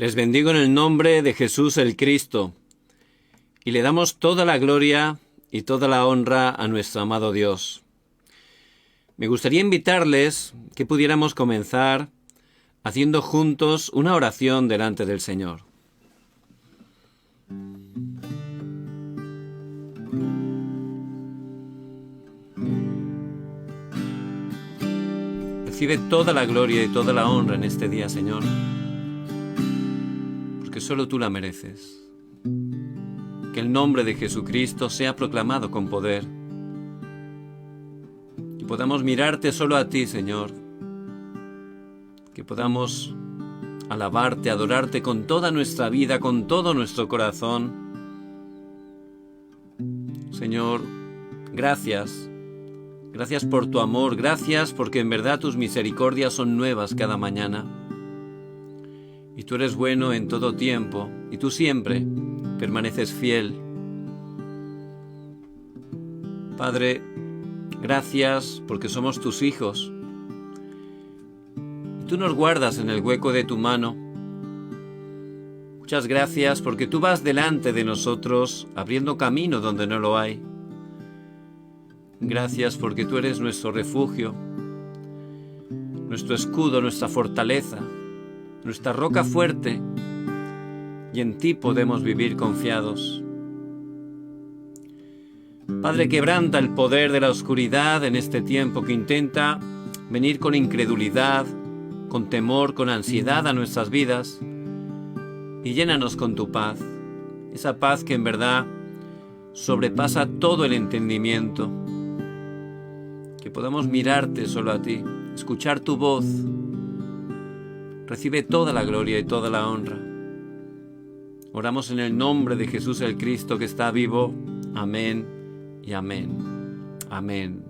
Les bendigo en el nombre de Jesús el Cristo y le damos toda la gloria y toda la honra a nuestro amado Dios. Me gustaría invitarles que pudiéramos comenzar haciendo juntos una oración delante del Señor. Recibe toda la gloria y toda la honra en este día, Señor, porque solo tú la mereces. Que el nombre de Jesucristo sea proclamado con poder. Que podamos mirarte solo a ti, Señor. Que podamos alabarte, adorarte con toda nuestra vida, con todo nuestro corazón. Señor, gracias. Gracias por tu amor, gracias porque en verdad tus misericordias son nuevas cada mañana. Y tú eres bueno en todo tiempo, y tú siempre permaneces fiel. Padre, gracias porque somos tus hijos. Y tú nos guardas en el hueco de tu mano. Muchas gracias porque tú vas delante de nosotros, abriendo camino donde no lo hay. Gracias porque tú eres nuestro refugio, nuestro escudo, nuestra fortaleza, nuestra roca fuerte, y en ti podemos vivir confiados. Padre, quebranta el poder de la oscuridad en este tiempo que intenta venir con incredulidad, con temor, con ansiedad a nuestras vidas, y llénanos con tu paz, esa paz que en verdad sobrepasa todo el entendimiento. Que podamos mirarte solo a ti, escuchar tu voz. Recibe toda la gloria y toda la honra. Oramos en el nombre de Jesús el Cristo que está vivo. Amén y amén. Amén.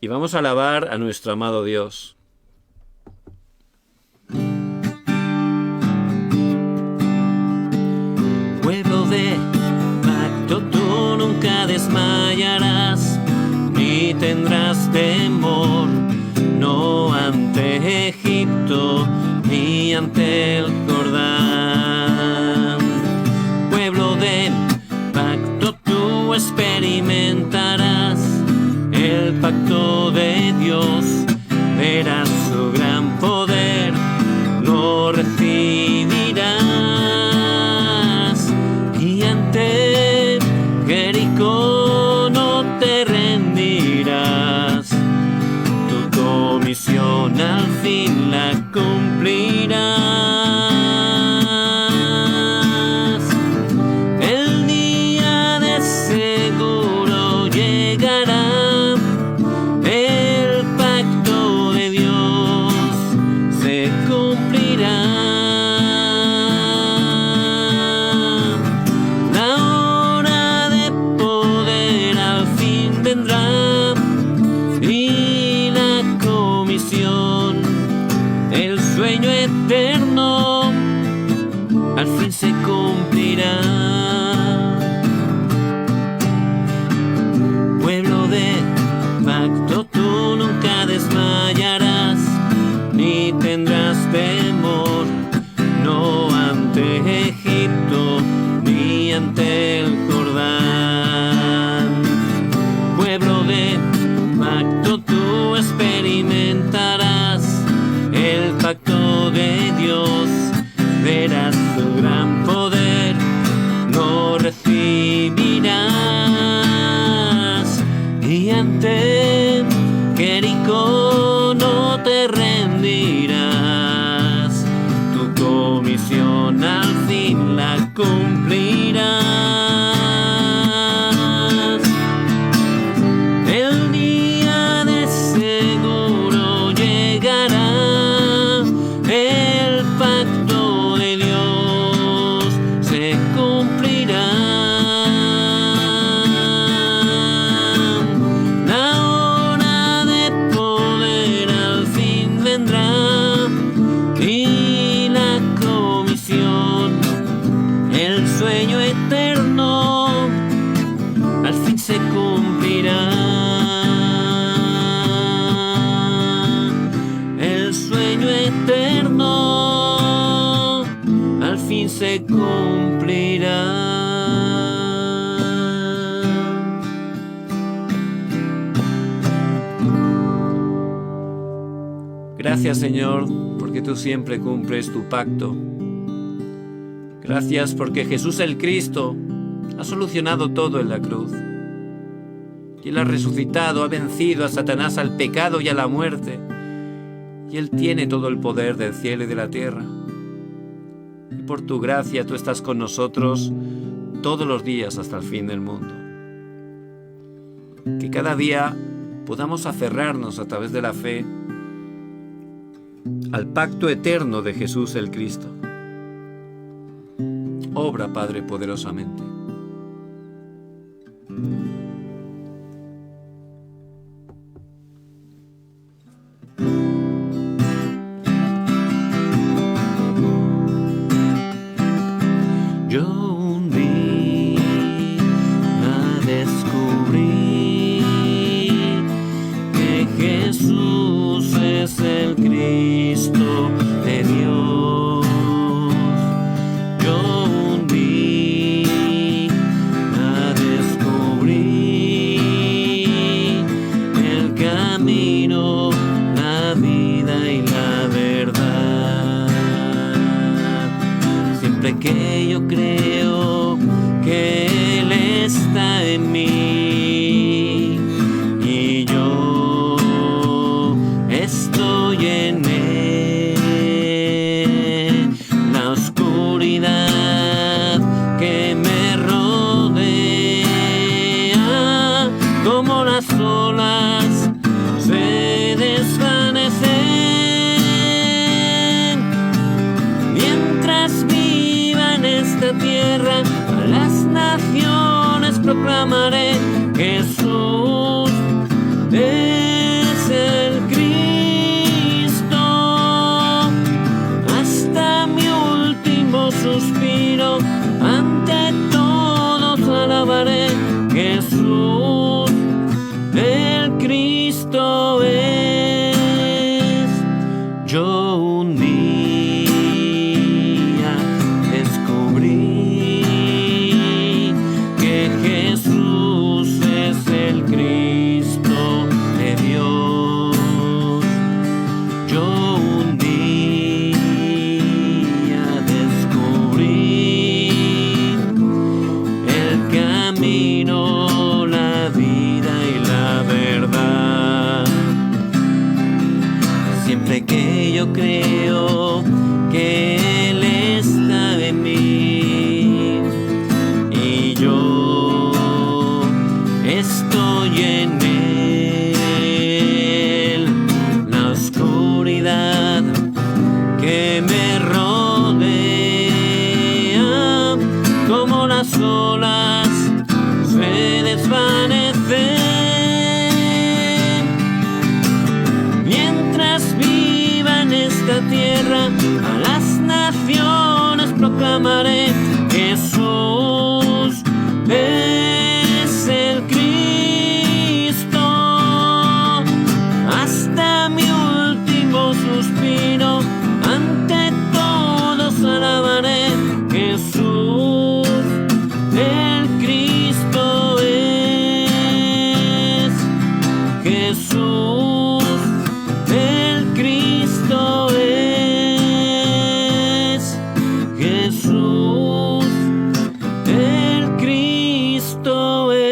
Y vamos a alabar a nuestro amado Dios. Pueblo de pacto, tú nunca desmayarás, ni tendrás temor, no ante Egipto, ni ante el Jordán. Pueblo del pacto, tú experimentarás el pacto de Dios, verás su gran poder, lo recibirás, y ante Jericó no te rendirás, tu comisión al fin la cumplirás. El día de seguro llegará, el pacto de Dios se cumplirá. La hora de poder al fin vendrá, y la comisión, el sueño eterno se cumplirá. Gracias, Señor, porque tú siempre cumples tu pacto. Gracias porque Jesús el Cristo ha solucionado todo en la cruz. Y Él ha resucitado, ha vencido a Satanás, al pecado y a la muerte. Y Él tiene todo el poder del cielo y de la tierra. Y por tu gracia tú estás con nosotros todos los días hasta el fin del mundo. Que cada día podamos aferrarnos a través de la fe al pacto eterno de Jesús el Cristo. Obra, Padre, poderosamente. Yo un día descubrí que Jesús es el Cristo de Dios. Yo un día descubrí el camino, la vida y la verdad. Siempre que yo creo que Él está en mí y yo estoy en Él, la oscuridad que me rodea, como las olas se desvanecen. Mientras viva en esta tierra, a las naciones proclamaré: Jesús es el Cristo. Hasta mi último suspiro, ante todos alabaré: Jesús el Cristo es. Yo un día descubrí que Jesús es el Cristo de Dios. Yo un día descubrí el camino, la vida y la verdad. Siempre que yo creo que Él está en mí y yo estoy en Él, la oscuridad que me rodea, como las olas se desvanecen. Mientras viva en esta tierra, a las naciones proclamaré: Jesús es el Cristo. Hasta mi último suspiro, ante todos alabaré: Jesús el Cristo es. Jesús el Cristo es. Jesús el Cristo es.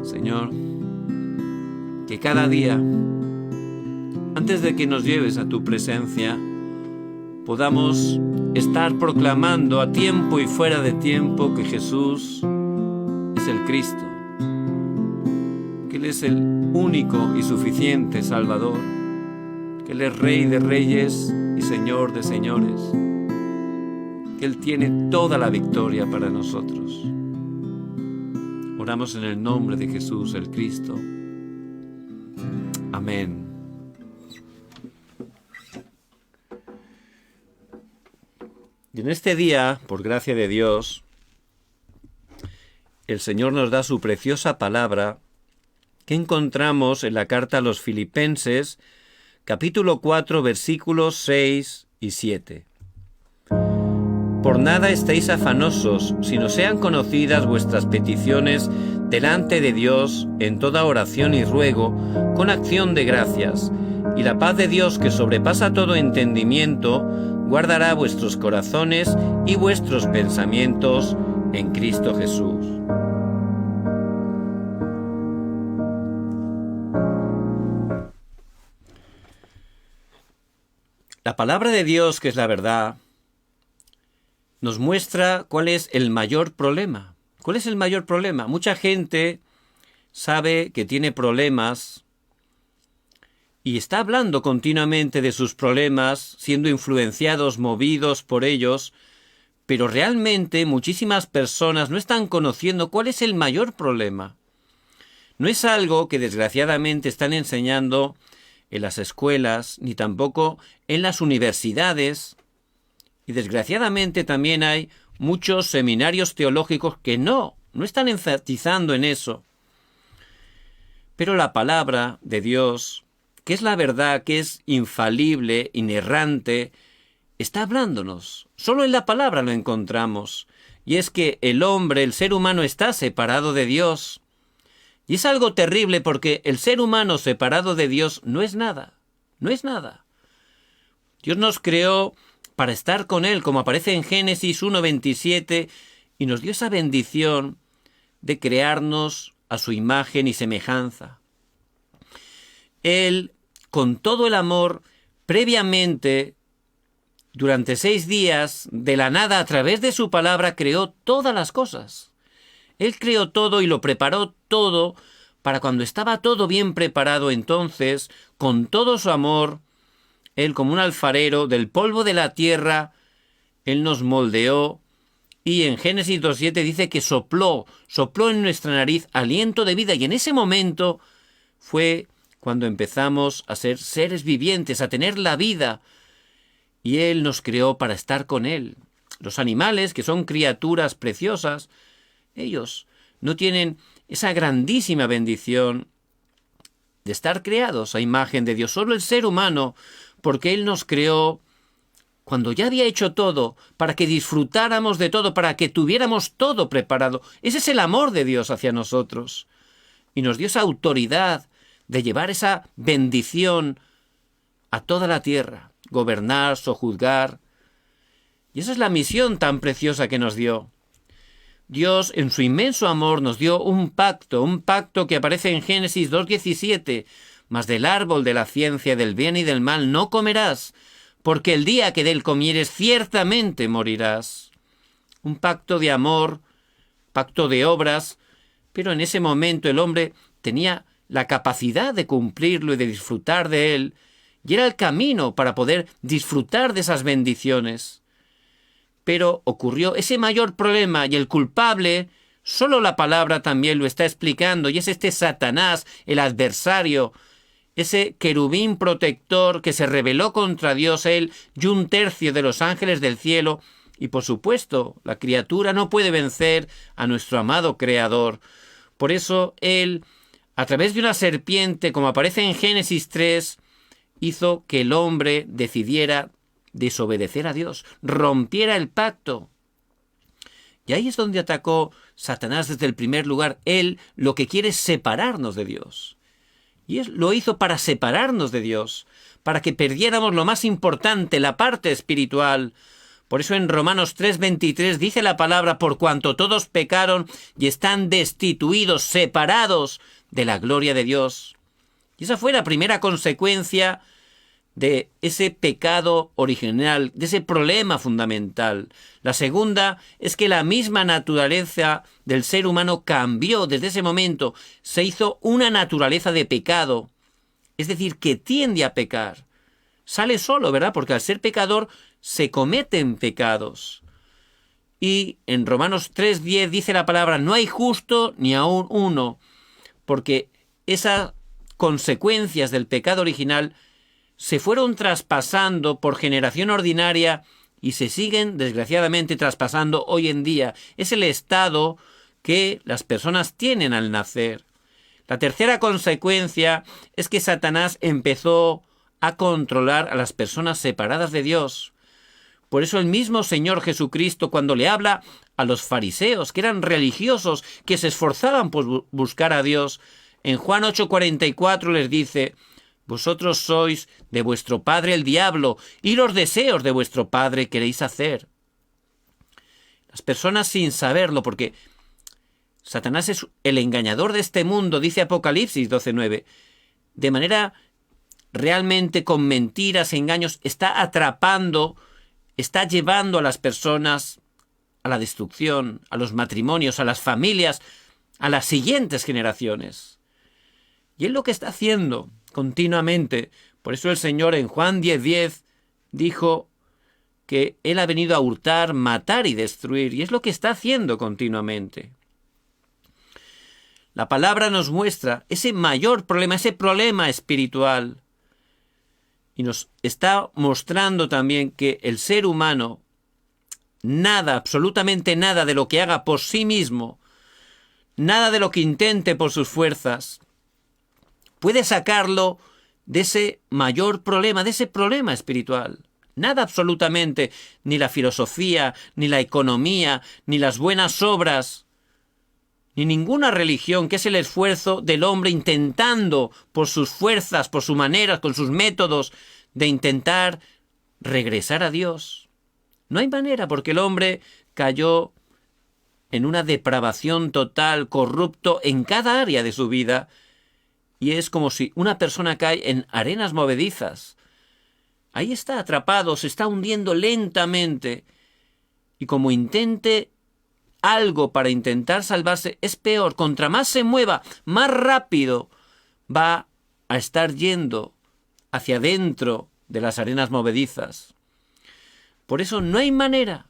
Señor, que cada día, antes de que nos lleves a tu presencia, podamos estar proclamando a tiempo y fuera de tiempo que Jesús es el Cristo, que Él es el único y suficiente Salvador, que Él es Rey de reyes y Señor de señores, que Él tiene toda la victoria para nosotros. Oramos en el nombre de Jesús el Cristo. Amén. Y en este día, por gracia de Dios, el Señor nos da su preciosa palabra que encontramos en la carta a los Filipenses, capítulo 4, versículos 6 y 7. Por nada estéis afanosos, sino sean conocidas vuestras peticiones delante de Dios en toda oración y ruego, con acción de gracias, y la paz de Dios, que sobrepasa todo entendimiento, guardará vuestros corazones y vuestros pensamientos en Cristo Jesús. La palabra de Dios, que es la verdad, nos muestra cuál es el mayor problema. ¿Cuál es el mayor problema? Mucha gente sabe que tiene problemas y está hablando continuamente de sus problemas, siendo influenciados, movidos por ellos, pero realmente muchísimas personas no están conociendo cuál es el mayor problema. No es algo que desgraciadamente están enseñando en las escuelas, ni tampoco en las universidades, y desgraciadamente también hay muchos seminarios teológicos que no están enfatizando en eso. Pero la palabra de Dios, que es la verdad, que es infalible, inerrante, está hablándonos. Solo en la palabra lo encontramos. Y es que el hombre, el ser humano, está separado de Dios. Y es algo terrible porque el ser humano separado de Dios no es nada. No es nada. Dios nos creó para estar con Él, como aparece en Génesis 1:27, y nos dio esa bendición de crearnos a su imagen y semejanza. Él, con todo el amor, previamente, durante 6 días, de la nada, a través de su palabra, creó todas las cosas. Él creó todo y lo preparó todo para cuando estaba todo bien preparado, entonces, con todo su amor, Él, como un alfarero, del polvo de la tierra, Él nos moldeó, y en Génesis 2:7 dice que sopló en nuestra nariz aliento de vida, y en ese momento fue cuando empezamos a ser seres vivientes, a tener la vida, y Él nos creó para estar con Él. Los animales, que son criaturas preciosas, ellos no tienen esa grandísima bendición de estar creados a imagen de Dios. Solo el ser humano, porque Él nos creó cuando ya había hecho todo, para que disfrutáramos de todo, para que tuviéramos todo preparado. Ese es el amor de Dios hacia nosotros. Y nos dio esa autoridad de llevar esa bendición a toda la tierra, gobernar, sojuzgar. Y esa es la misión tan preciosa que nos dio. Dios, en su inmenso amor, nos dio un pacto que aparece en Génesis 2:17, mas del árbol de la ciencia del bien y del mal no comerás, porque el día que de él comieres ciertamente morirás. Un pacto de amor, pacto de obras, pero en ese momento el hombre tenía la capacidad de cumplirlo y de disfrutar de él, y era el camino para poder disfrutar de esas bendiciones. Pero ocurrió ese mayor problema, y el culpable, solo la palabra también lo está explicando, y es este Satanás, el adversario, ese querubín protector que se rebeló contra Dios, él y 1/3 de los ángeles del cielo, y por supuesto, la criatura no puede vencer a nuestro amado Creador. Por eso él, a través de una serpiente, como aparece en Génesis 3, hizo que el hombre decidiera desobedecer a Dios, rompiera el pacto. Y ahí es donde atacó Satanás desde el primer lugar. Él lo que quiere es separarnos de Dios. Y lo hizo para separarnos de Dios, para que perdiéramos lo más importante, la parte espiritual. Por eso en Romanos 3:23 dice la palabra: por cuanto todos pecaron y están destituidos, separados de la gloria de Dios. Y esa fue la primera consecuencia de ese pecado original, de ese problema fundamental. La segunda es que la misma naturaleza del ser humano cambió desde ese momento. Se hizo una naturaleza de pecado, es decir, que tiende a pecar. Sale solo, ¿verdad? Porque al ser pecador se cometen pecados. Y en Romanos 3:10 dice la palabra: no hay justo ni aún uno, porque esas consecuencias del pecado original se fueron traspasando por generación ordinaria y se siguen, desgraciadamente, traspasando hoy en día. Es el estado que las personas tienen al nacer. La tercera consecuencia es que Satanás empezó a controlar a las personas separadas de Dios. Por eso el mismo Señor Jesucristo, cuando le habla a los fariseos, que eran religiosos, que se esforzaban por buscar a Dios, en Juan 8:44 les dice: vosotros sois de vuestro padre el diablo, y los deseos de vuestro padre queréis hacer. Las personas sin saberlo, porque Satanás es el engañador de este mundo, dice Apocalipsis 12:9, de manera realmente con mentiras, engaños, está atrapando, está llevando a las personas a la destrucción, a los matrimonios, a las familias, a las siguientes generaciones. Y es lo que está haciendo continuamente. Por eso el Señor en Juan 10:10 dijo que Él ha venido a hurtar, matar y destruir, y es lo que está haciendo continuamente. La palabra nos muestra ese mayor problema, ese problema espiritual, y nos está mostrando también que el ser humano, nada, absolutamente nada de lo que haga por sí mismo, nada de lo que intente por sus fuerzas, puede sacarlo de ese mayor problema, de ese problema espiritual. Nada absolutamente, ni la filosofía, ni la economía, ni las buenas obras, ni ninguna religión, que es el esfuerzo del hombre intentando por sus fuerzas, por sus maneras, con sus métodos, de intentar regresar a Dios. No hay manera, porque el hombre cayó en una depravación total, corrupto en cada área de su vida, y es como si una persona cae en arenas movedizas. Ahí está atrapado, se está hundiendo lentamente, y como intente algo para intentar salvarse, es peor. Contra más se mueva, más rápido va a estar yendo hacia dentro de las arenas movedizas. Por eso no hay manera.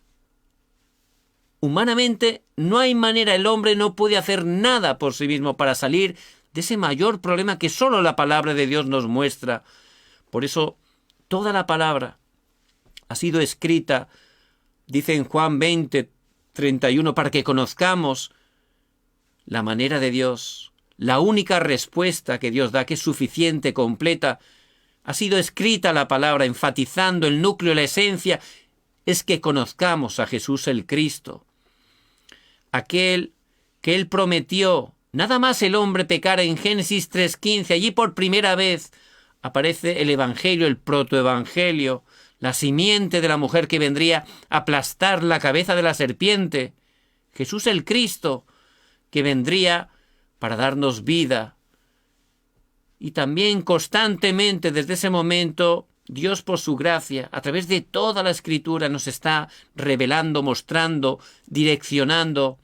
Humanamente no hay manera. El hombre no puede hacer nada por sí mismo para salir de ese mayor problema que solo la palabra de Dios nos muestra. Por eso toda la palabra ha sido escrita, dice en Juan 20:31, para que conozcamos la manera de Dios, la única respuesta que Dios da, que es suficiente, completa. Ha sido escrita la palabra, enfatizando el núcleo, la esencia, es que conozcamos a Jesús el Cristo, aquel que Él prometió. Nada más el hombre pecara en Génesis 3:15, allí por primera vez aparece el Evangelio, el protoevangelio, la simiente de la mujer que vendría a aplastar la cabeza de la serpiente. Jesús el Cristo, que vendría para darnos vida. Y también constantemente desde ese momento, Dios por su gracia, a través de toda la Escritura, nos está revelando, mostrando, direccionando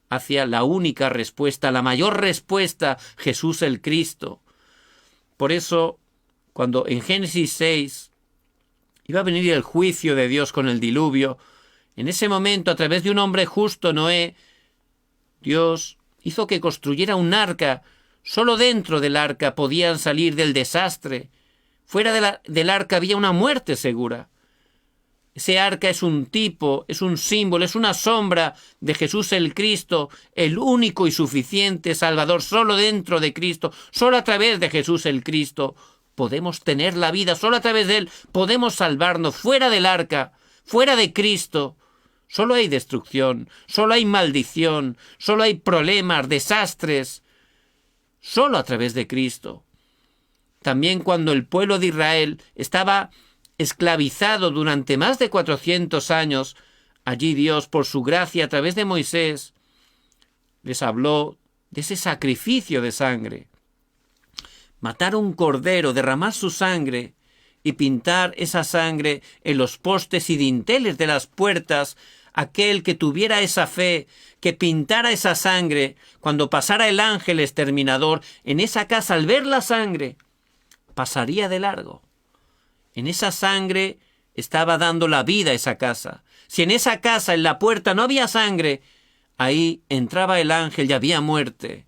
hacia la única respuesta, la mayor respuesta, Jesús el Cristo. Por eso, cuando en Génesis 6 iba a venir el juicio de Dios con el diluvio, en ese momento, a través de un hombre justo, Noé, Dios hizo que construyera un arca. Solo dentro del arca podían salir del desastre. Fuera del arca había una muerte segura. Ese arca es un tipo, es un símbolo, es una sombra de Jesús el Cristo, el único y suficiente Salvador. Solo dentro de Cristo, solo a través de Jesús el Cristo podemos tener la vida. Solo a través de Él podemos salvarnos. Fuera del arca, fuera de Cristo, solo hay destrucción, solo hay maldición, solo hay problemas, desastres. Solo a través de Cristo. También cuando el pueblo de Israel estaba esclavizado durante más de 400 años, allí Dios, por su gracia, a través de Moisés, les habló de ese sacrificio de sangre. Matar un cordero, derramar su sangre y pintar esa sangre en los postes y dinteles de las puertas. Aquel que tuviera esa fe, que pintara esa sangre, cuando pasara el ángel exterminador en esa casa, al ver la sangre, pasaría de largo. En esa sangre estaba dando la vida a esa casa. Si en esa casa, en la puerta, no había sangre, ahí entraba el ángel y había muerte.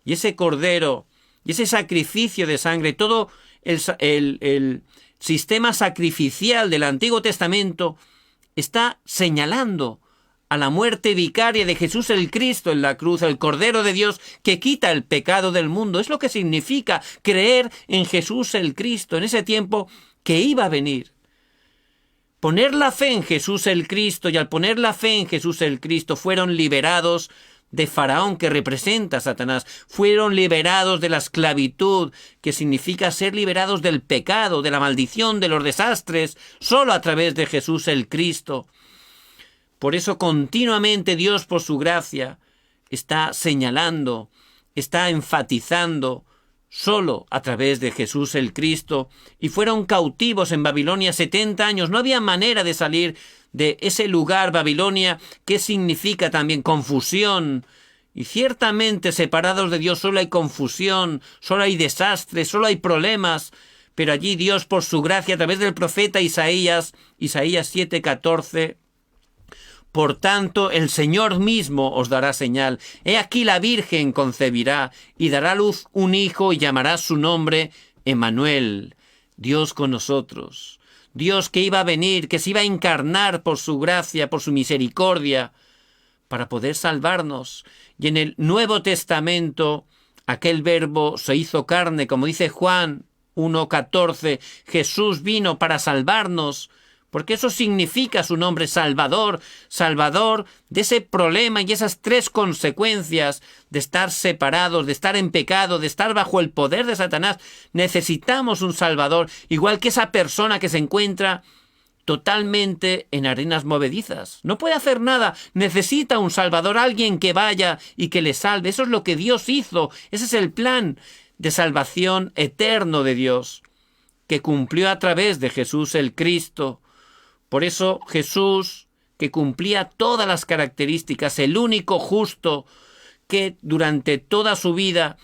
Y ese cordero, y ese sacrificio de sangre, todo el sistema sacrificial del Antiguo Testamento está señalando a la muerte vicaria de Jesús el Cristo en la cruz, el Cordero de Dios que quita el pecado del mundo. Es lo que significa creer en Jesús el Cristo, en ese tiempo que iba a venir. Poner la fe en Jesús el Cristo, y al poner la fe en Jesús el Cristo fueron liberados de Faraón, que representa a Satanás. Fueron liberados de la esclavitud, que significa ser liberados del pecado, de la maldición, de los desastres, solo a través de Jesús el Cristo. Por eso continuamente Dios, por su gracia, está señalando, está enfatizando, solo a través de Jesús el Cristo. Y fueron cautivos en Babilonia 70 años. No había manera de salir de ese lugar, Babilonia, que significa también confusión. Y ciertamente separados de Dios solo hay confusión, solo hay desastres, solo hay problemas. Pero allí Dios, por su gracia, a través del profeta Isaías 7:14, por tanto, el Señor mismo os dará señal. He aquí la Virgen concebirá y dará a luz un hijo y llamará su nombre Emmanuel, Dios con nosotros. Dios que iba a venir, que se iba a encarnar por su gracia, por su misericordia, para poder salvarnos. Y en el Nuevo Testamento, aquel verbo se hizo carne, como dice Juan 1:14, Jesús vino para salvarnos, porque eso significa su nombre, Salvador, Salvador de ese problema y esas tres consecuencias de estar separados, de estar en pecado, de estar bajo el poder de Satanás. Necesitamos un Salvador, igual que esa persona que se encuentra totalmente en arenas movedizas. No puede hacer nada, necesita un Salvador, alguien que vaya y que le salve. Eso es lo que Dios hizo, ese es el plan de salvación eterno de Dios, que cumplió a través de Jesús el Cristo. Por eso Jesús, que cumplía todas las características, el único justo que durante toda su vida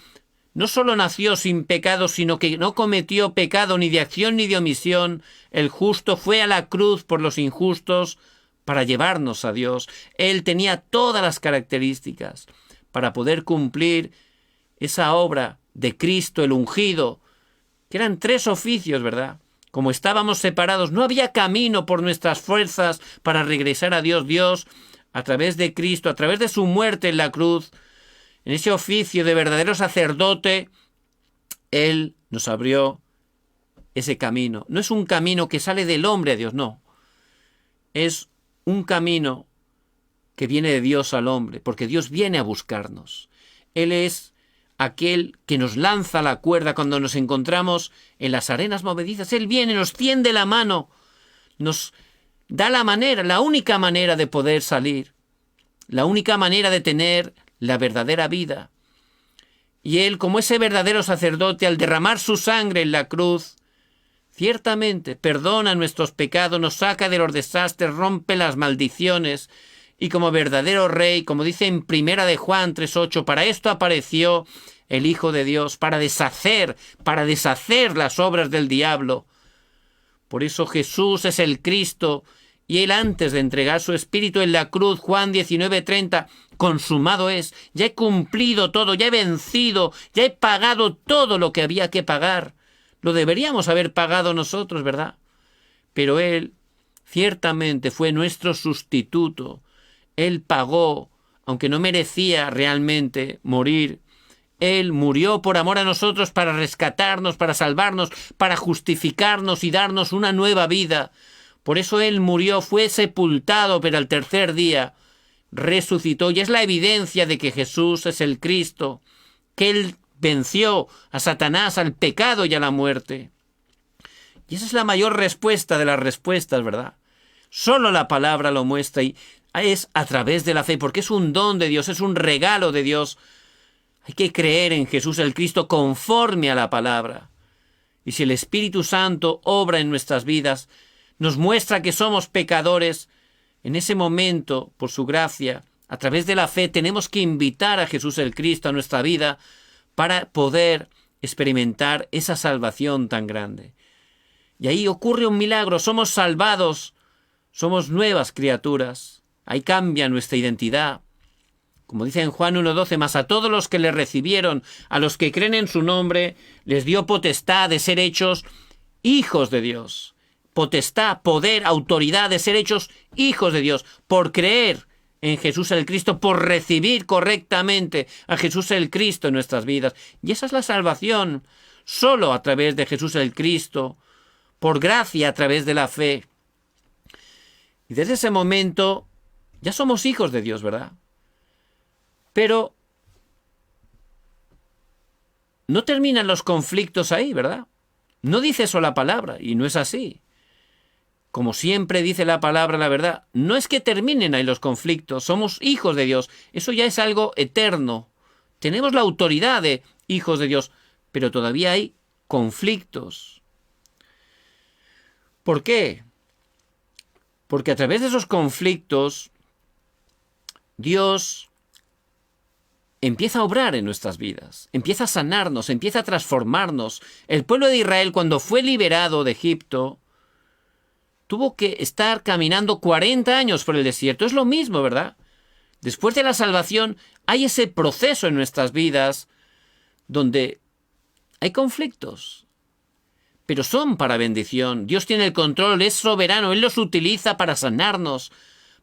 no solo nació sin pecado, sino que no cometió pecado ni de acción ni de omisión, el justo fue a la cruz por los injustos para llevarnos a Dios. Él tenía todas las características para poder cumplir esa obra de Cristo, el ungido, que eran tres oficios, ¿verdad? Como estábamos separados, no había camino por nuestras fuerzas para regresar a Dios. Dios, a través de Cristo, a través de su muerte en la cruz, en ese oficio de verdadero sacerdote, Él nos abrió ese camino. No es un camino que sale del hombre a Dios, no. Es un camino que viene de Dios al hombre, porque Dios viene a buscarnos. Él es aquel que nos lanza la cuerda cuando nos encontramos en las arenas movedizas. Él viene, nos tiende la mano, nos da la manera, la única manera de poder salir, la única manera de tener la verdadera vida. Y Él, como ese verdadero sacerdote, al derramar su sangre en la cruz, ciertamente perdona nuestros pecados, nos saca de los desastres, rompe las maldiciones, y como verdadero rey, como dice en Primera de Juan 3:8, para esto apareció el Hijo de Dios, para deshacer las obras del diablo. Por eso Jesús es el Cristo, y Él, antes de entregar su espíritu en la cruz, Juan 19:30, consumado es, ya he cumplido todo, ya he vencido, ya he pagado todo lo que había que pagar. Lo deberíamos haber pagado nosotros, ¿verdad? Pero Él ciertamente fue nuestro sustituto. Él pagó, aunque no merecía realmente morir. Él murió por amor a nosotros para rescatarnos, para salvarnos, para justificarnos y darnos una nueva vida. Por eso Él murió, fue sepultado, pero al tercer día resucitó. Y es la evidencia de que Jesús es el Cristo, que Él venció a Satanás, al pecado y a la muerte. Y esa es la mayor respuesta de las respuestas, ¿verdad? Solo la palabra lo muestra, y es a través de la fe, porque es un don de Dios, es un regalo de Dios. Hay que creer en Jesús el Cristo conforme a la palabra. Y si el Espíritu Santo obra en nuestras vidas, nos muestra que somos pecadores, en ese momento, por su gracia, a través de la fe, tenemos que invitar a Jesús el Cristo a nuestra vida para poder experimentar esa salvación tan grande. Y ahí ocurre un milagro, somos salvados, somos nuevas criaturas. Ahí cambia nuestra identidad. Como dice en Juan 1:12, mas a todos los que le recibieron, a los que creen en su nombre, les dio potestad de ser hechos hijos de Dios. Potestad, poder, autoridad de ser hechos hijos de Dios, por creer en Jesús el Cristo, por recibir correctamente a Jesús el Cristo en nuestras vidas. Y esa es la salvación, solo a través de Jesús el Cristo, por gracia a través de la fe. Y desde ese momento ya somos hijos de Dios, ¿verdad? Pero no terminan los conflictos ahí, ¿verdad? No dice eso la palabra, y no es así. Como siempre dice la palabra, la verdad, no es que terminen ahí los conflictos, somos hijos de Dios, eso ya es algo eterno. Tenemos la autoridad de hijos de Dios, pero todavía hay conflictos. ¿Por qué? Porque a través de esos conflictos, Dios empieza a obrar en nuestras vidas, empieza a sanarnos, empieza a transformarnos. El pueblo de Israel, cuando fue liberado de Egipto, tuvo que estar caminando 40 años por el desierto. Es lo mismo, ¿verdad? Después de la salvación, hay ese proceso en nuestras vidas donde hay conflictos, pero son para bendición. Dios tiene el control, es soberano, Él los utiliza para sanarnos,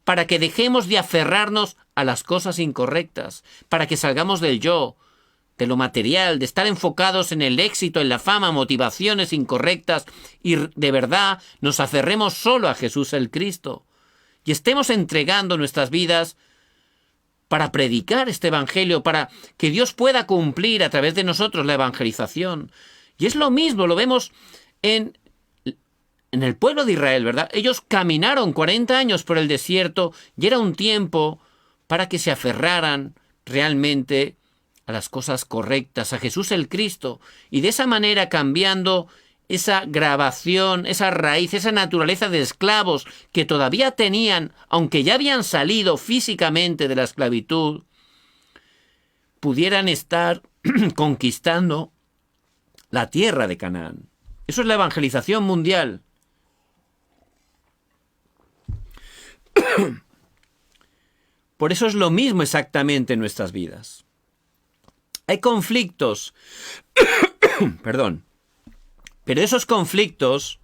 para que dejemos de aferrarnos a las cosas incorrectas, para que salgamos del yo, de lo material, de estar enfocados en el éxito, en la fama, motivaciones incorrectas, y de verdad nos aferremos solo a Jesús el Cristo, y estemos entregando nuestras vidas para predicar este evangelio, para que Dios pueda cumplir a través de nosotros la evangelización. Y es lo mismo, lo vemos en el pueblo de Israel, ¿verdad? Ellos caminaron 40 años por el desierto y era un tiempo para que se aferraran realmente a las cosas correctas, a Jesús el Cristo, y de esa manera cambiando esa grabación, esa raíz, esa naturaleza de esclavos que todavía tenían, aunque ya habían salido físicamente de la esclavitud, pudieran estar conquistando la tierra de Canaán. Eso es la evangelización mundial. Por eso es lo mismo exactamente en nuestras vidas. Hay conflictos, perdón, pero esos conflictos,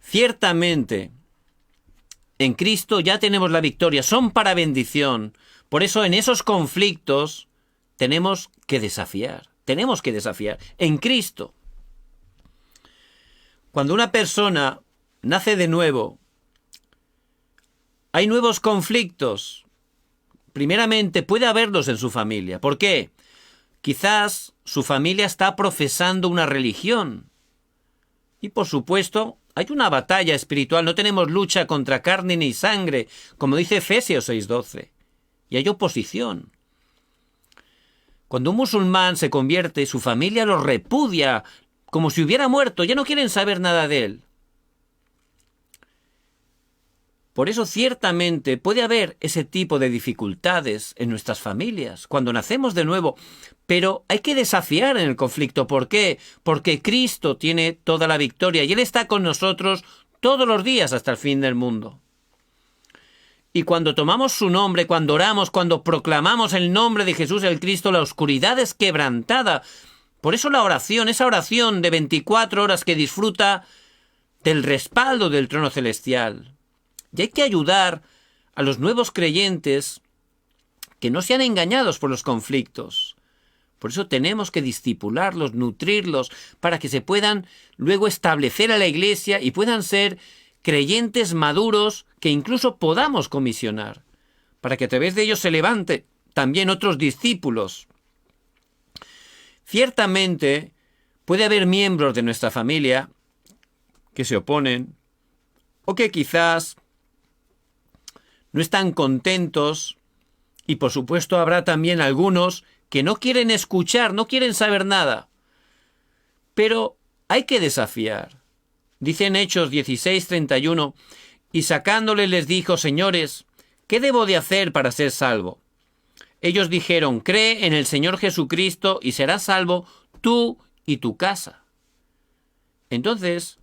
ciertamente, en Cristo ya tenemos la victoria, son para bendición. Por eso en esos conflictos tenemos que desafiar en Cristo. Cuando una persona nace de nuevo, hay nuevos conflictos. Primeramente, puede haberlos en su familia. ¿Por qué? Quizás su familia está profesando una religión. Y por supuesto, hay una batalla espiritual. No tenemos lucha contra carne ni sangre, como dice Efesios 6:12. Y hay oposición. Cuando un musulmán se convierte, su familia lo repudia como si hubiera muerto. Ya no quieren saber nada de él. Por eso ciertamente puede haber ese tipo de dificultades en nuestras familias cuando nacemos de nuevo, pero hay que desafiar en el conflicto. ¿Por qué? Porque Cristo tiene toda la victoria y Él está con nosotros todos los días hasta el fin del mundo. Y cuando tomamos su nombre, cuando oramos, cuando proclamamos el nombre de Jesús el Cristo, la oscuridad es quebrantada. Por eso la oración, esa oración de 24 horas que disfruta del respaldo del trono celestial. Y hay que ayudar a los nuevos creyentes que no sean engañados por los conflictos. Por eso tenemos que discipularlos, nutrirlos, para que se puedan luego establecer a la iglesia y puedan ser creyentes maduros que incluso podamos comisionar, para que a través de ellos se levante también otros discípulos. Ciertamente puede haber miembros de nuestra familia que se oponen o que quizás no están contentos, y por supuesto habrá también algunos que no quieren escuchar, no quieren saber nada. Pero hay que desafiar. Dice en Hechos 16:31, y sacándole les dijo: Señores, ¿qué debo de hacer para ser salvo? Ellos dijeron: cree en el Señor Jesucristo y serás salvo tú y tu casa. Entonces,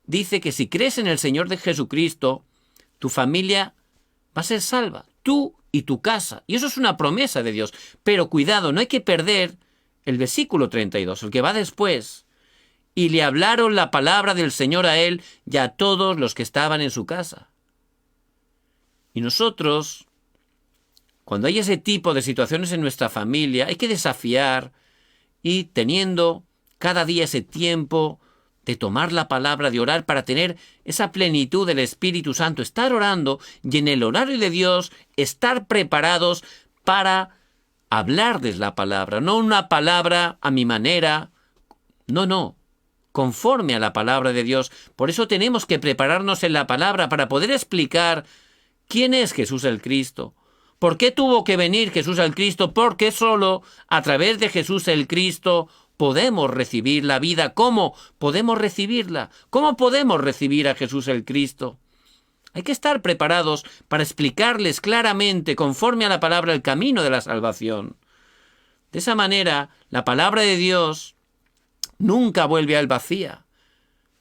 dice que si crees en el Señor de Jesucristo, tu familia va a ser salva, tú y tu casa. Y eso es una promesa de Dios. Pero cuidado, no hay que perder el versículo 32, el que va después. Y le hablaron la palabra del Señor a él y a todos los que estaban en su casa. Y nosotros cuando hay ese tipo de situaciones en nuestra familia, hay que desafiar y teniendo cada día ese tiempo de tomar la palabra, de orar para tener esa plenitud del Espíritu Santo, estar orando y en el horario de Dios estar preparados para hablarles la palabra, no una palabra a mi manera, no, conforme a la palabra de Dios. Por eso tenemos que prepararnos en la palabra para poder explicar quién es Jesús el Cristo. ¿Por qué tuvo que venir Jesús el Cristo? Porque solo a través de Jesús el Cristo podemos recibir la vida. ¿Cómo podemos recibirla? ¿Cómo podemos recibir a Jesús el Cristo? Hay que estar preparados para explicarles claramente, conforme a la palabra, el camino de la salvación. De esa manera, la palabra de Dios nunca vuelve al vacía.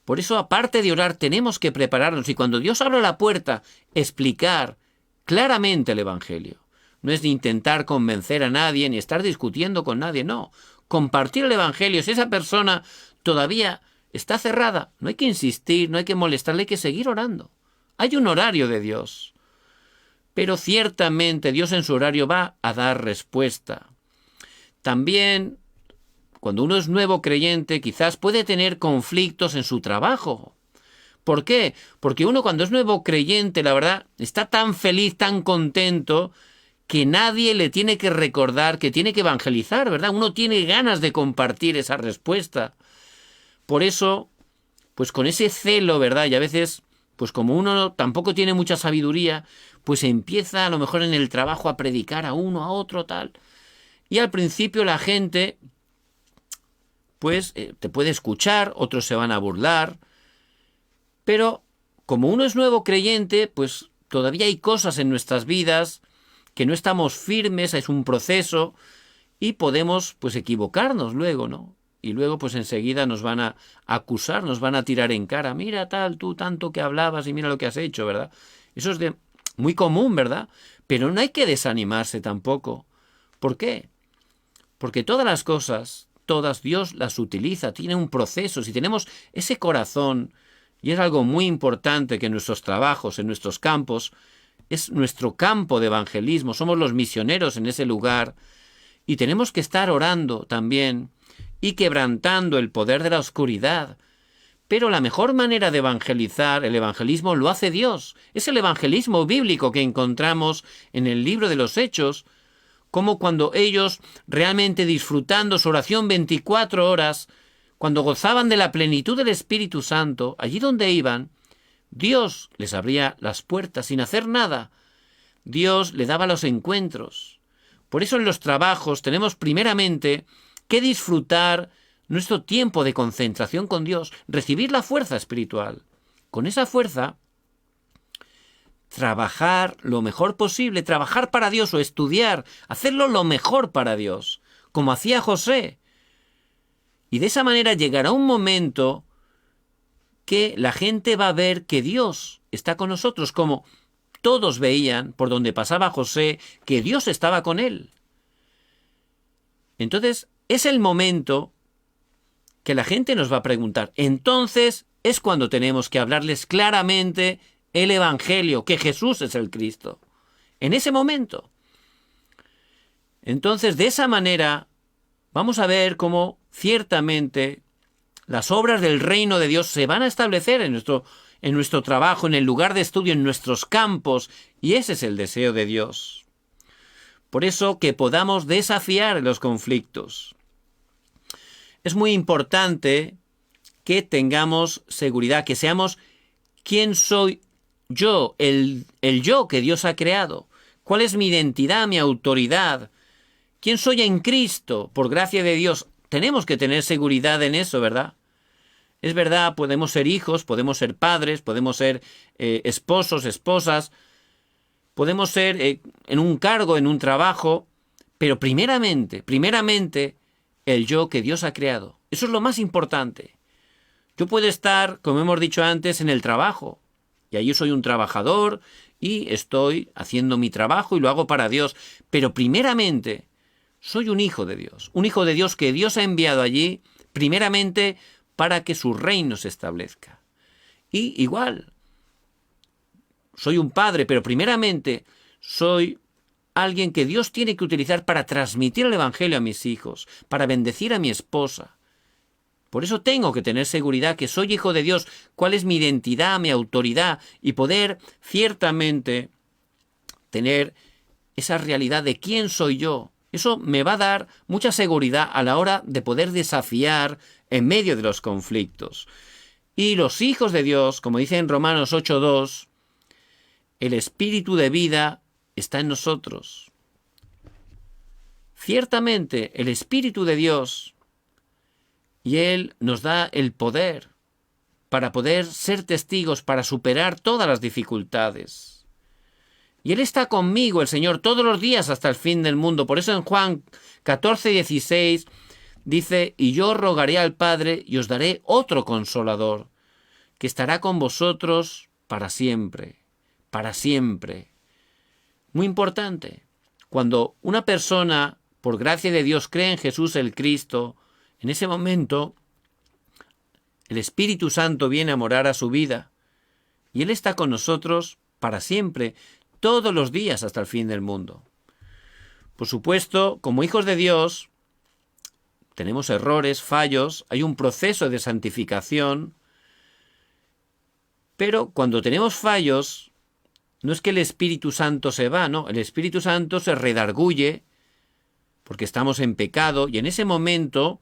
Por eso, aparte de orar, tenemos que prepararnos y cuando Dios abra la puerta, explicar claramente el Evangelio. No es ni intentar convencer a nadie, ni estar discutiendo con nadie, no. Compartir el Evangelio. Si esa persona todavía está cerrada, no hay que insistir, no hay que molestarle, hay que seguir orando. Hay un horario de Dios. Pero ciertamente Dios en su horario va a dar respuesta. También, cuando uno es nuevo creyente, quizás puede tener conflictos en su trabajo. ¿Por qué? Porque uno cuando es nuevo creyente, la verdad, está tan feliz, tan contento, que nadie le tiene que recordar que tiene que evangelizar, ¿verdad? Uno tiene ganas de compartir esa respuesta. Por eso, pues con ese celo, ¿verdad? Y a veces, pues como uno tampoco tiene mucha sabiduría, pues empieza a lo mejor en el trabajo a predicar a uno, a otro, tal. Y al principio la gente, pues te puede escuchar, otros se van a burlar, pero como uno es nuevo creyente, pues todavía hay cosas en nuestras vidas que no estamos firmes, es un proceso y podemos pues equivocarnos luego, ¿no? Y luego pues enseguida nos van a acusar, nos van a tirar en cara, mira tal, tú tanto que hablabas y mira lo que has hecho, ¿verdad? Eso es muy común, ¿verdad? Pero no hay que desanimarse tampoco. ¿Por qué? Porque todas las cosas, todas Dios las utiliza, tiene un proceso. Si tenemos ese corazón, y es algo muy importante que en nuestros trabajos, en nuestros campos, es nuestro campo de evangelismo, somos los misioneros en ese lugar y tenemos que estar orando también y quebrantando el poder de la oscuridad. Pero la mejor manera de evangelizar, el evangelismo lo hace Dios. Es el evangelismo bíblico que encontramos en el libro de los Hechos, como cuando ellos realmente disfrutando su oración 24 horas, cuando gozaban de la plenitud del Espíritu Santo, allí donde iban, Dios les abría las puertas sin hacer nada. Dios le daba los encuentros. Por eso en los trabajos tenemos primeramente que disfrutar nuestro tiempo de concentración con Dios, recibir la fuerza espiritual. Con esa fuerza, trabajar lo mejor posible, trabajar para Dios o estudiar, hacerlo lo mejor para Dios, como hacía José. Y de esa manera llegará un momento que la gente va a ver que Dios está con nosotros, como todos veían por donde pasaba José que Dios estaba con él. Entonces, es el momento que la gente nos va a preguntar. Entonces, es cuando tenemos que hablarles claramente el Evangelio, que Jesús es el Cristo. En ese momento. Entonces, de esa manera, vamos a ver cómo ciertamente las obras del reino de Dios se van a establecer en nuestro trabajo, en el lugar de estudio, en nuestros campos, y ese es el deseo de Dios. Por eso que podamos desafiar los conflictos. Es muy importante que tengamos seguridad, que seamos quién soy yo, el yo que Dios ha creado. ¿Cuál es mi identidad, mi autoridad? ¿Quién soy en Cristo? Por gracia de Dios. Tenemos que tener seguridad en eso, ¿verdad? Es verdad, podemos ser hijos, podemos ser padres, podemos ser esposos, esposas, podemos ser en un cargo, en un trabajo, pero primeramente, el yo que Dios ha creado. Eso es lo más importante. Yo puedo estar, como hemos dicho antes, en el trabajo, y ahí yo soy un trabajador y estoy haciendo mi trabajo y lo hago para Dios, pero primeramente soy un hijo de Dios que Dios ha enviado allí, primeramente para que su reino se establezca. Y igual, soy un padre, pero primeramente soy alguien que Dios tiene que utilizar para transmitir el Evangelio a mis hijos, para bendecir a mi esposa. Por eso tengo que tener seguridad que soy hijo de Dios, cuál es mi identidad, mi autoridad, y poder ciertamente tener esa realidad de quién soy yo. Eso me va a dar mucha seguridad a la hora de poder desafiar en medio de los conflictos. Y los hijos de Dios, como dice en Romanos 8:2, el espíritu de vida está en nosotros. Ciertamente, el Espíritu de Dios, y Él nos da el poder para poder ser testigos, para superar todas las dificultades. Y Él está conmigo, el Señor, todos los días hasta el fin del mundo. Por eso en Juan 14:16 dice, y yo rogaré al Padre y os daré otro consolador, que estará con vosotros para siempre, para siempre. Muy importante, cuando una persona, por gracia de Dios, cree en Jesús el Cristo, en ese momento el Espíritu Santo viene a morar a su vida y Él está con nosotros para siempre, todos los días hasta el fin del mundo. Por supuesto, como hijos de Dios, tenemos errores, fallos, hay un proceso de santificación, pero cuando tenemos fallos, no es que el Espíritu Santo se va, no, el Espíritu Santo se redarguye porque estamos en pecado y en ese momento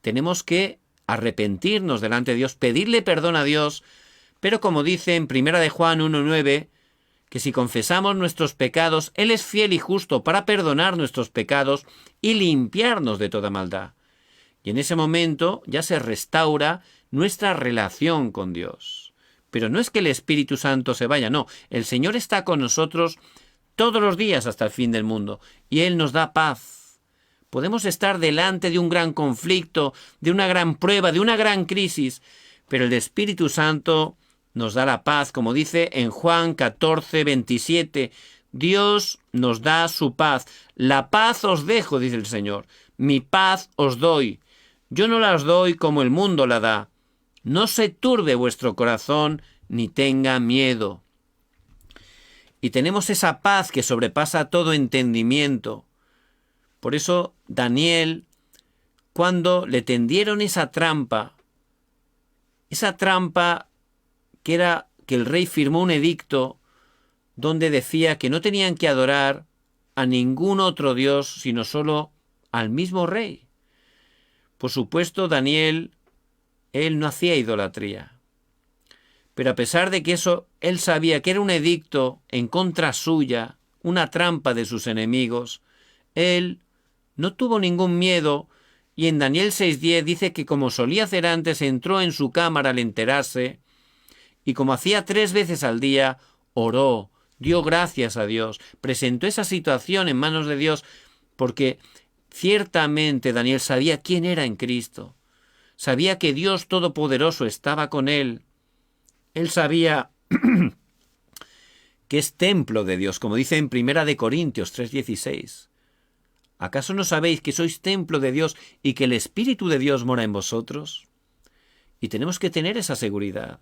tenemos que arrepentirnos delante de Dios, pedirle perdón a Dios, pero como dice en 1 de Juan 1:9, que si confesamos nuestros pecados, Él es fiel y justo para perdonar nuestros pecados y limpiarnos de toda maldad. Y en ese momento ya se restaura nuestra relación con Dios. Pero no es que el Espíritu Santo se vaya, no. El Señor está con nosotros todos los días hasta el fin del mundo. Y Él nos da paz. Podemos estar delante de un gran conflicto, de una gran prueba, de una gran crisis. Pero el Espíritu Santo nos da la paz, como dice en Juan 14:27. Dios nos da su paz. La paz os dejo, dice el Señor. Mi paz os doy. Yo no la os doy como el mundo la da. No se turbe vuestro corazón, ni tenga miedo. Y tenemos esa paz que sobrepasa todo entendimiento. Por eso Daniel, cuando le tendieron esa trampa que era que el rey firmó un edicto donde decía que no tenían que adorar a ningún otro Dios, sino solo al mismo rey. Por supuesto, Daniel, él no hacía idolatría. Pero a pesar de que eso, él sabía que era un edicto en contra suya, una trampa de sus enemigos, él no tuvo ningún miedo y en Daniel 6:10 dice que como solía hacer antes, entró en su cámara al enterarse y como hacía 3 veces al día, oró, dio gracias a Dios, presentó esa situación en manos de Dios porque ciertamente Daniel sabía quién era en Cristo. Sabía que Dios Todopoderoso estaba con él. Él sabía que es templo de Dios, como dice en 1 de Corintios 3:16. ¿Acaso no sabéis que sois templo de Dios y que el Espíritu de Dios mora en vosotros? Y tenemos que tener esa seguridad.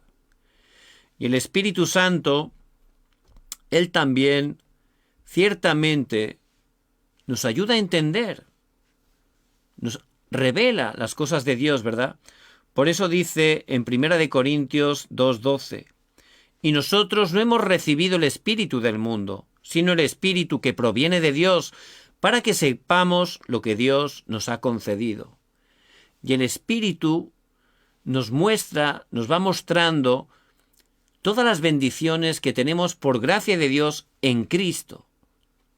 Y el Espíritu Santo, Él también, ciertamente, nos ayuda a entender. Nos revela las cosas de Dios, ¿verdad? Por eso dice en 1 de Corintios 2:12, y nosotros no hemos recibido el espíritu del mundo, sino el espíritu que proviene de Dios, para que sepamos lo que Dios nos ha concedido. Y el espíritu nos muestra, nos va mostrando todas las bendiciones que tenemos por gracia de Dios en Cristo.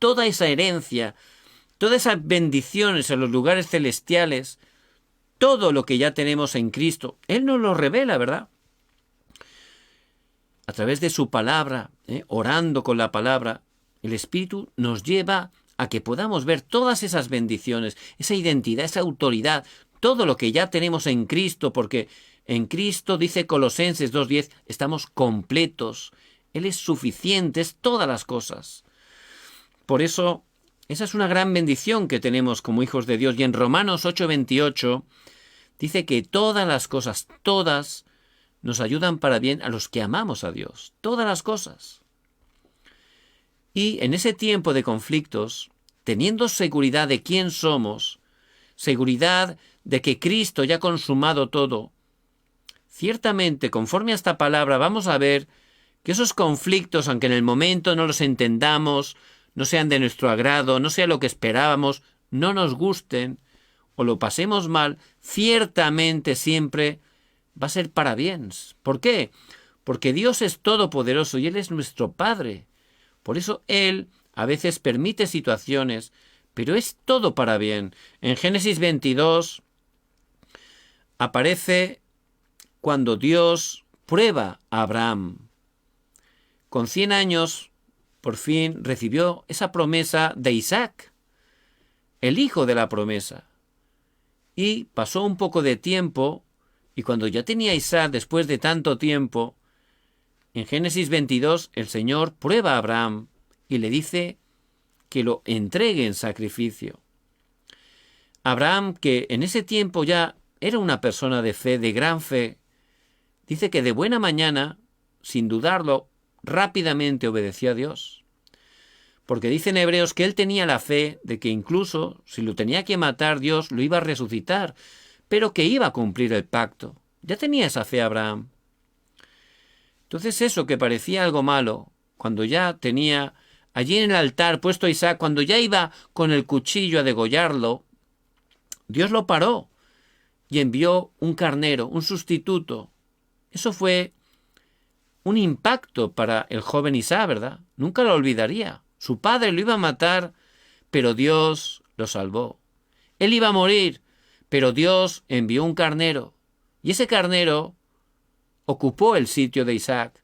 Toda esa herencia, todas esas bendiciones en los lugares celestiales, todo lo que ya tenemos en Cristo, Él nos lo revela, ¿verdad? A través de su palabra, orando con la palabra, el Espíritu nos lleva a que podamos ver todas esas bendiciones, esa identidad, esa autoridad, todo lo que ya tenemos en Cristo, porque en Cristo, dice Colosenses 2:10, estamos completos. Él es suficiente, es todas las cosas. Por eso, esa es una gran bendición que tenemos como hijos de Dios. Y en Romanos 8:28 dice que todas las cosas, todas, nos ayudan para bien a los que amamos a Dios. Todas las cosas. Y en ese tiempo de conflictos, teniendo seguridad de quién somos, seguridad de que Cristo ya ha consumado todo, ciertamente, conforme a esta palabra, vamos a ver que esos conflictos, aunque en el momento no los entendamos, no sean de nuestro agrado, no sea lo que esperábamos, no nos gusten o lo pasemos mal, ciertamente siempre va a ser para bien. ¿Por qué? Porque Dios es todopoderoso y Él es nuestro Padre. Por eso Él a veces permite situaciones, pero es todo para bien. En Génesis 22 aparece cuando Dios prueba a Abraham. Con 100 años, por fin recibió esa promesa de Isaac, el hijo de la promesa. Y pasó un poco de tiempo, y cuando ya tenía Isaac, después de tanto tiempo, en Génesis 22, el Señor prueba a Abraham y le dice que lo entregue en sacrificio. Abraham, que en ese tiempo ya era una persona de fe, de gran fe, dice que de buena mañana, sin dudarlo, rápidamente obedeció a Dios. Porque dicen Hebreos que él tenía la fe de que incluso si lo tenía que matar, Dios lo iba a resucitar, pero que iba a cumplir el pacto. Ya tenía esa fe Abraham. Entonces eso que parecía algo malo, cuando ya tenía allí en el altar puesto a Isaac, cuando ya iba con el cuchillo a degollarlo, Dios lo paró y envió un carnero, un sustituto. Eso fue un impacto para el joven Isaac, ¿verdad? Nunca lo olvidaría. Su padre lo iba a matar, pero Dios lo salvó. Él iba a morir, pero Dios envió un carnero. Y ese carnero ocupó el sitio de Isaac.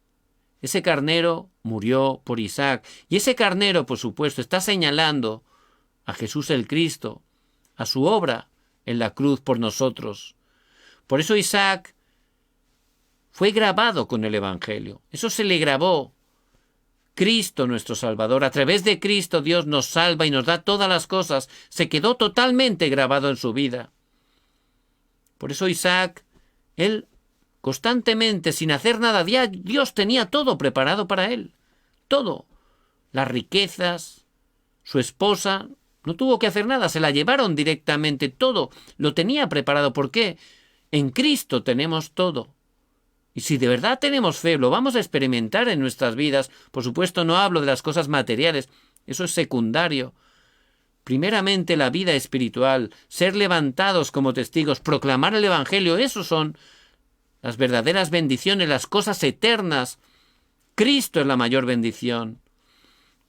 Ese carnero murió por Isaac. Y ese carnero, por supuesto, está señalando a Jesús el Cristo, a su obra en la cruz por nosotros. Por eso Isaac fue grabado con el Evangelio. Eso se le grabó. Cristo nuestro Salvador. A través de Cristo Dios nos salva y nos da todas las cosas. Se quedó totalmente grabado en su vida. Por eso Isaac, él constantemente, sin hacer nada, Dios tenía todo preparado para él. Todo. Las riquezas, su esposa, no tuvo que hacer nada, se la llevaron directamente, todo. Lo tenía preparado. ¿Por qué? En Cristo tenemos todo. Y si de verdad tenemos fe, lo vamos a experimentar en nuestras vidas. Por supuesto, no hablo de las cosas materiales, eso es secundario. Primeramente la vida espiritual, ser levantados como testigos, proclamar el Evangelio, esos son las verdaderas bendiciones, las cosas eternas. Cristo es la mayor bendición.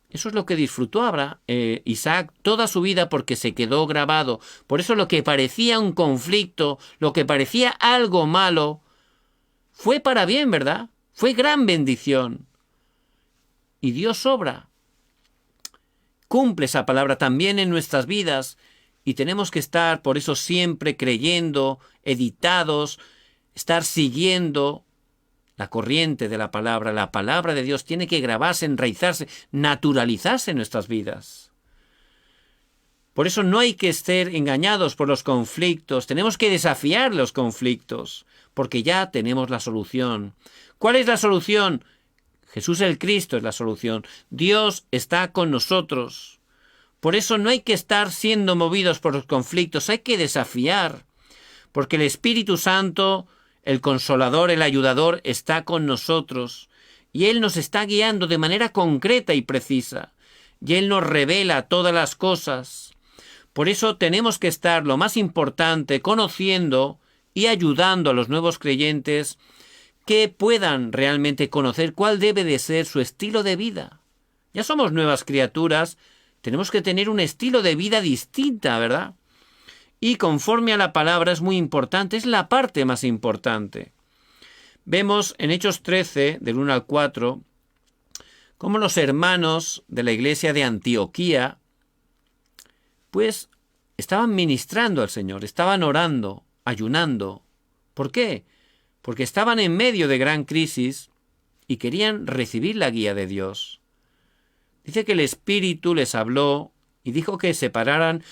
Eso es lo que disfrutó Isaac toda su vida porque se quedó grabado. Por eso lo que parecía un conflicto, lo que parecía algo malo, fue para bien, ¿verdad? Fue gran bendición. Y Dios obra. Cumple esa palabra también en nuestras vidas. Y tenemos que estar, por eso, siempre creyendo, editados, estar siguiendo la corriente de la palabra de Dios tiene que grabarse, enraizarse, naturalizarse en nuestras vidas. Por eso no hay que estar engañados por los conflictos, tenemos que desafiar los conflictos, porque ya tenemos la solución. ¿Cuál es la solución? Jesús el Cristo es la solución. Dios está con nosotros. Por eso no hay que estar siendo movidos por los conflictos, hay que desafiar, porque el Espíritu Santo, el Consolador, el Ayudador, está con nosotros y Él nos está guiando de manera concreta y precisa y Él nos revela todas las cosas. Por eso tenemos que estar, lo más importante, conociendo y ayudando a los nuevos creyentes que puedan realmente conocer cuál debe de ser su estilo de vida. Ya somos nuevas criaturas, tenemos que tener un estilo de vida distinta, ¿verdad? Y conforme a la palabra es muy importante, es la parte más importante. Vemos en Hechos 13, del 1 al 4, cómo los hermanos de la iglesia de Antioquía, pues estaban ministrando al Señor, estaban orando, ayunando. ¿Por qué? Porque estaban en medio de gran crisis y querían recibir la guía de Dios. Dice que el Espíritu les habló y dijo que separaran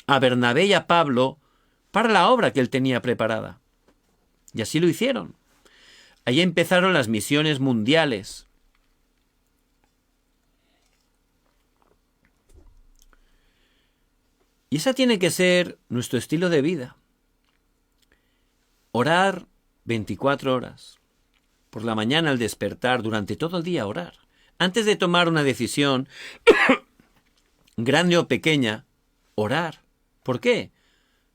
a Bernabé y a Pablo para la obra que él tenía preparada. Y así lo hicieron. Ahí empezaron las misiones mundiales. Y ese tiene que ser nuestro estilo de vida. Orar 24 horas. Por la mañana al despertar, durante todo el día orar. Antes de tomar una decisión, grande o pequeña, orar. ¿Por qué?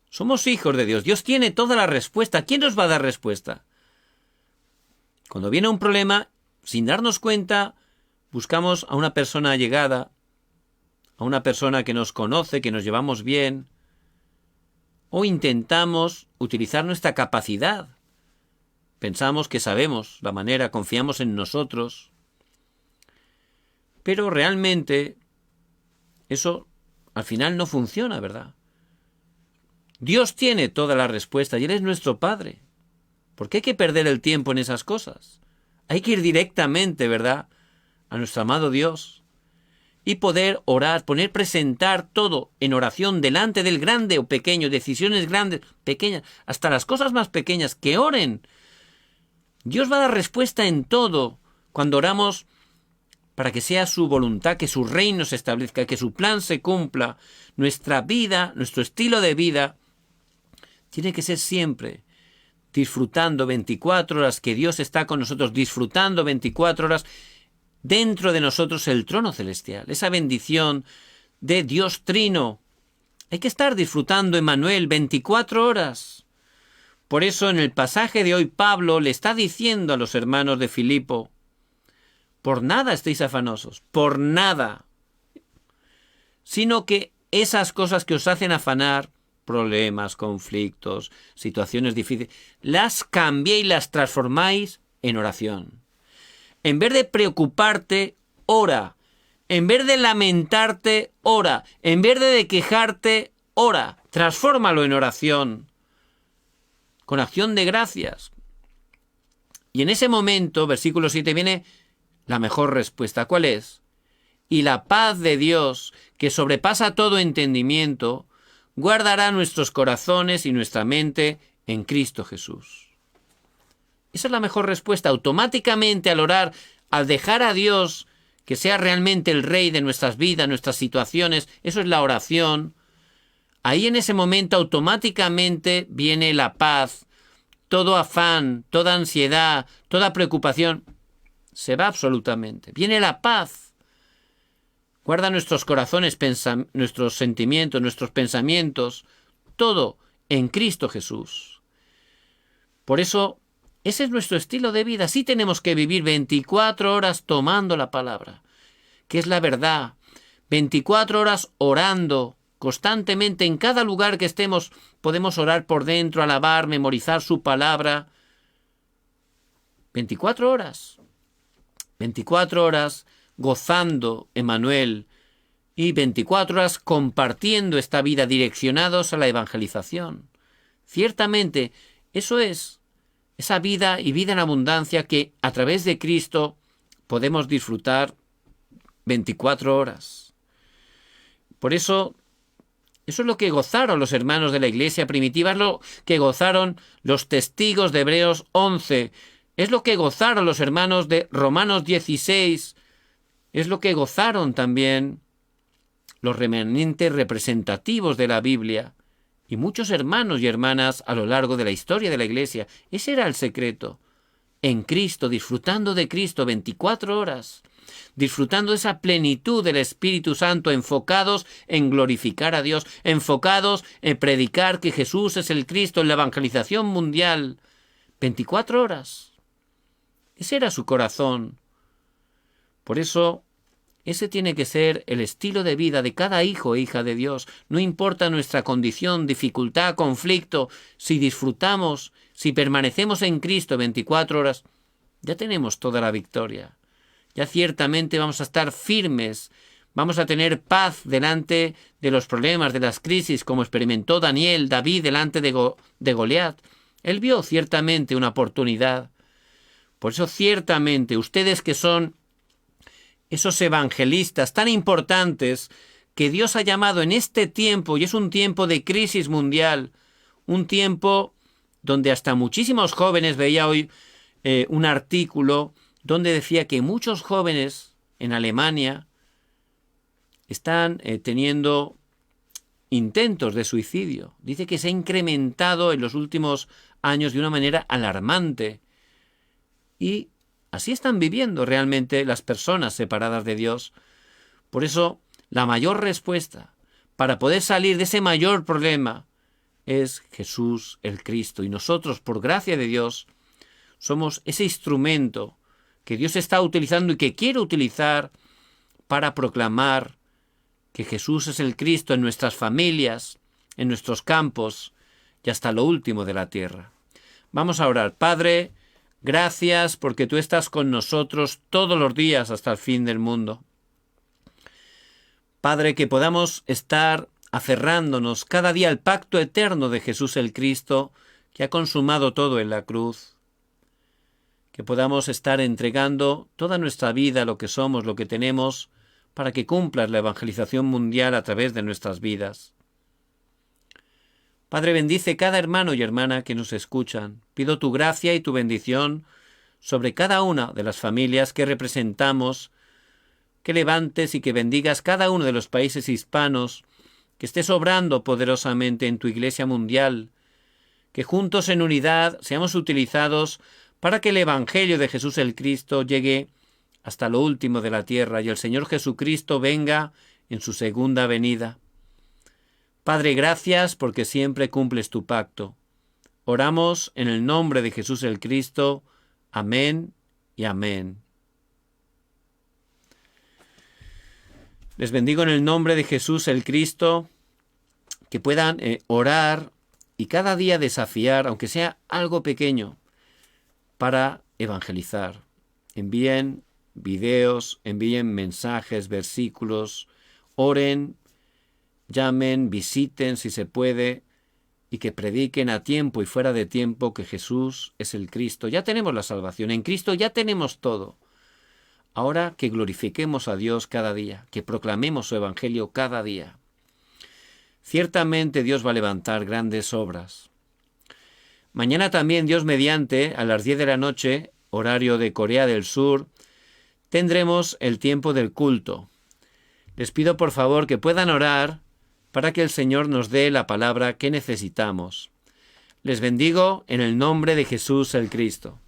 Somos hijos de Dios. Dios tiene toda la respuesta. ¿Quién nos va a dar respuesta? Cuando viene un problema, sin darnos cuenta, buscamos a una persona allegada, a una persona que nos conoce, que nos llevamos bien, o intentamos utilizar nuestra capacidad. Pensamos que sabemos la manera, confiamos en nosotros, pero realmente eso al final no funciona, ¿verdad? Dios tiene toda la respuesta y Él es nuestro Padre. ¿Por qué hay que perder el tiempo en esas cosas? Hay que ir directamente, ¿verdad?, a nuestro amado Dios y poder orar, presentar todo en oración delante del grande o pequeño, decisiones grandes, pequeñas, hasta las cosas más pequeñas, que oren. Dios va a dar respuesta en todo cuando oramos para que sea su voluntad, que su reino se establezca, que su plan se cumpla. Nuestra vida, nuestro estilo de vida, tiene que ser siempre disfrutando 24 horas, que Dios está con nosotros, disfrutando 24 horas dentro de nosotros el trono celestial, esa bendición de Dios Trino. Hay que estar disfrutando, Emmanuel, 24 horas. Por eso en el pasaje de hoy Pablo le está diciendo a los hermanos de Filipo: por nada estéis afanosos, por nada, sino que esas cosas que os hacen afanar, problemas, conflictos, situaciones difíciles, las cambiéis y las transformáis en oración. En vez de preocuparte, ora. En vez de lamentarte, ora. En vez de quejarte, ora. Transfórmalo en oración, con acción de gracias. Y en ese momento, versículo 7, viene la mejor respuesta. ¿Cuál es? Y la paz de Dios, que sobrepasa todo entendimiento, guardará nuestros corazones y nuestra mente en Cristo Jesús. Esa es la mejor respuesta. Automáticamente al orar, al dejar a Dios que sea realmente el Rey de nuestras vidas, nuestras situaciones, eso es la oración. Ahí en ese momento automáticamente viene la paz, todo afán, toda ansiedad, toda preocupación, se va absolutamente. Viene la paz. Guarda nuestros corazones, nuestros sentimientos, nuestros pensamientos, todo en Cristo Jesús. Por eso, ese es nuestro estilo de vida. Sí tenemos que vivir 24 horas tomando la palabra, que es la verdad. 24 horas orando constantemente. En cada lugar que estemos podemos orar por dentro, alabar, memorizar su palabra. 24 horas. 24 horas gozando, Emmanuel, y 24 horas compartiendo esta vida, direccionados a la evangelización. Ciertamente, eso es esa vida y vida en abundancia que a través de Cristo podemos disfrutar 24 horas. Por eso es lo que gozaron los hermanos de la iglesia primitiva, es lo que gozaron los testigos de Hebreos 11, es lo que gozaron los hermanos de Romanos 16, es lo que gozaron también los remanentes representativos de la Biblia y muchos hermanos y hermanas a lo largo de la historia de la iglesia. Ese era el secreto. En Cristo, disfrutando de Cristo 24 horas, disfrutando de esa plenitud del Espíritu Santo, enfocados en glorificar a Dios, enfocados en predicar que Jesús es el Cristo, en la evangelización mundial. 24 horas. Ese era su corazón. Por eso, ese tiene que ser el estilo de vida de cada hijo e hija de Dios. No importa nuestra condición, dificultad, conflicto, si disfrutamos, si permanecemos en Cristo 24 horas, ya tenemos toda la victoria. Ya ciertamente vamos a estar firmes, vamos a tener paz delante de los problemas, de las crisis, como experimentó David delante de Goliat. Él vio ciertamente una oportunidad. Por eso ciertamente ustedes que son esos evangelistas tan importantes que Dios ha llamado en este tiempo, y es un tiempo de crisis mundial, un tiempo donde hasta muchísimos jóvenes, veía hoy un artículo donde decía que muchos jóvenes en Alemania están teniendo intentos de suicidio. Dice que se ha incrementado en los últimos años de una manera alarmante. Y así están viviendo realmente las personas separadas de Dios. Por eso, la mayor respuesta para poder salir de ese mayor problema es Jesús el Cristo. Y nosotros, por gracia de Dios, somos ese instrumento que Dios está utilizando y que quiere utilizar para proclamar que Jesús es el Cristo en nuestras familias, en nuestros campos y hasta lo último de la tierra. Vamos a orar. Padre, gracias porque tú estás con nosotros todos los días hasta el fin del mundo. Padre, que podamos estar aferrándonos cada día al pacto eterno de Jesús el Cristo, que ha consumado todo en la cruz. Que podamos estar entregando toda nuestra vida, lo que somos, lo que tenemos, para que cumplas la evangelización mundial a través de nuestras vidas. Padre, bendice cada hermano y hermana que nos escuchan. Pido tu gracia y tu bendición sobre cada una de las familias que representamos, que levantes y que bendigas cada uno de los países hispanos, que estés obrando poderosamente en tu Iglesia mundial, que juntos en unidad seamos utilizados para que el Evangelio de Jesús el Cristo llegue hasta lo último de la tierra y el Señor Jesucristo venga en su segunda venida. Padre, gracias porque siempre cumples tu pacto. Oramos en el nombre de Jesús el Cristo. Amén y amén. Les bendigo en el nombre de Jesús el Cristo, que puedan orar y cada día desafiar, aunque sea algo pequeño, para evangelizar. Envíen videos, envíen mensajes, versículos, oren, llamen, visiten si se puede, y que prediquen a tiempo y fuera de tiempo que Jesús es el Cristo. Ya tenemos la salvación, en Cristo ya tenemos todo. Ahora que glorifiquemos a Dios cada día, que proclamemos su Evangelio cada día. Ciertamente Dios va a levantar grandes obras. Mañana también, Dios mediante, a las 10 de la noche, horario de Corea del Sur, tendremos el tiempo del culto. Les pido por favor que puedan orar para que el Señor nos dé la palabra que necesitamos. Les bendigo en el nombre de Jesús el Cristo.